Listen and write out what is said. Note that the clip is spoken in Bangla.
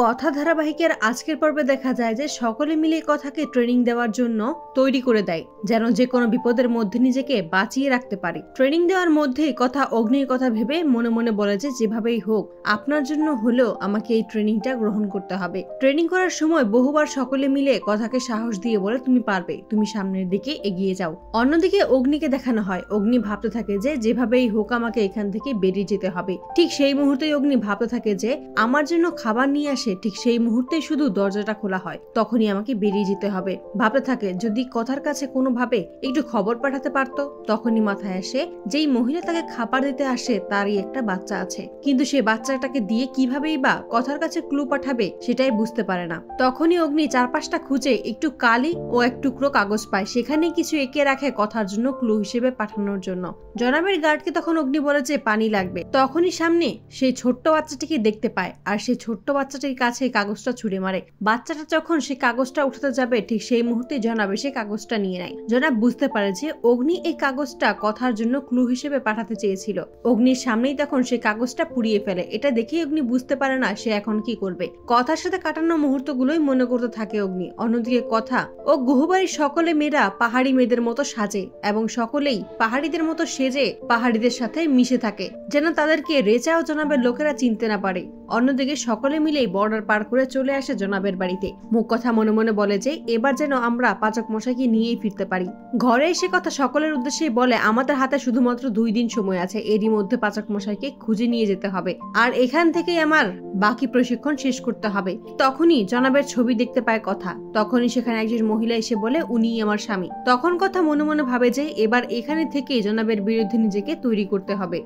কথা ধারাবাহিকের আজকের পর্বে দেখা যায় যে সকলে মিলে কথাকে ট্রেনিং দেওয়ার জন্য তৈরি করে দেয়, যেন যে কোনো বিপদের মধ্যে নিজেকে বাঁচিয়ে রাখতে পারে। ট্রেনিং দেওয়ার মধ্যেই কথা অগ্নির কথা ভেবে মনে মনে বলে যে যেভাবেই হোক আপনার জন্য হলেও আমাকে এই ট্রেনিংটা গ্রহণ করতে হবে। ট্রেনিং করার সময় বহুবার সকলে মিলে কথাকে সাহস দিয়ে বলে তুমি পারবে, তুমি সামনের দিকে এগিয়ে যাও। অন্যদিকে অগ্নিকে দেখানো হয়, অগ্নি ভাবতে থাকে যে যেভাবেই হোক আমাকে এখান থেকে বেরিয়ে যেতে হবে। ঠিক সেই মুহূর্তেই অগ্নি ভাবতে থাকে যে আমার জন্য খাবার নিয়ে ঠিক সেই মুহূর্তেই শুধু দরজাটা খোলা হয়, তখনই আমাকে বেরিয়ে যেতে হবে। ভাবতে থাকে যদি কথার কাছে কোনোভাবে একটু খবর পাঠাতে পারতো। তখনই মাথায় আসে যেই মহিলা তাকে খাবার দিতে আসে তারই একটা বাচ্চা আছে, কিন্তু সেই বাচ্চাটাকে দিয়ে কিভাবেই বা কথার কাছে ক্লু পাঠাবে সেটাই বুঝতে পারে না। তখনই অগ্নি চারপাশটা খুঁজে একটু কালি ও এক টুকরো কাগজ পায়, সেখানে কিছু এঁকে রাখে কথার জন্য ক্লু হিসেবে পাঠানোর জন্য। জনাবের গার্ডকে তখন অগ্নি বলে যে পানি লাগবে। তখনই সামনে সেই ছোট্ট বাচ্চাটিকে দেখতে পায়, আর সেই ছোট্ট বাচ্চাটির কাছে কাগজটা ছুঁড়ে মারে। বাচ্চাটা যখন সেই কাগজটা উঠাতে যাবে ঠিক সেই মুহূর্তে জনাব এসে কাগজটা নিয়ে নেয়। জনাব বুঝতে পারে যে অগ্নি এই কাগজটা কথার জন্য ক্লু হিসেবে পাঠাতে চেয়েছিল। অগ্নির সামনেই তখন সেই কাগজটা পুড়িয়ে ফেলে। এটা দেখেই অগ্নি বুঝতে পারে না সে এখন কি করবে। কথার সাথে কাটানো মুহূর্তগুলোই মনে করতে থাকে অগ্নি। অন্যদিকে কথা ও গুহবাড়ির সকলে মেয়েরা পাহাড়ি মেয়েদের মতো সাজে এবং সকলেই পাহাড়িদের মতো সেজে পাহাড়িদের সাথে মিশে থাকে, যেন তাদেরকে রেচা ও জনাবের লোকেরা চিনতে না পারে। অন্যদিকে সকলে মিলেই বর্ডার পার করে চলে আসে জনাবের বাড়িতে। মুখ কথা মনে মনে বলে যে এবার যেন আমরা পাচক মশাইকে নিয়েই ফিরতে পারি। ঘরে এসে কথা সকলের উদ্দেশ্যে বলে আমাদের হাতে শুধুমাত্র 2 দিন সময় আছে, এরই মধ্যে পাচক মশাইকে খুঁজে নিয়ে যেতে হবে, আর এখান থেকেই আমার বাকি প্রশিক্ষণ শেষ করতে হবে। তখনই জনাবের ছবি দেখতে পায় কথা। তখনই সেখানে একজন মহিলা এসে বলে উনিই আমার স্বামী। তখন কথা মনে মনে ভাবে যে এবার এখানে থেকেই জনাবের বিরুদ্ধে নিজেকে তৈরি করতে হবে।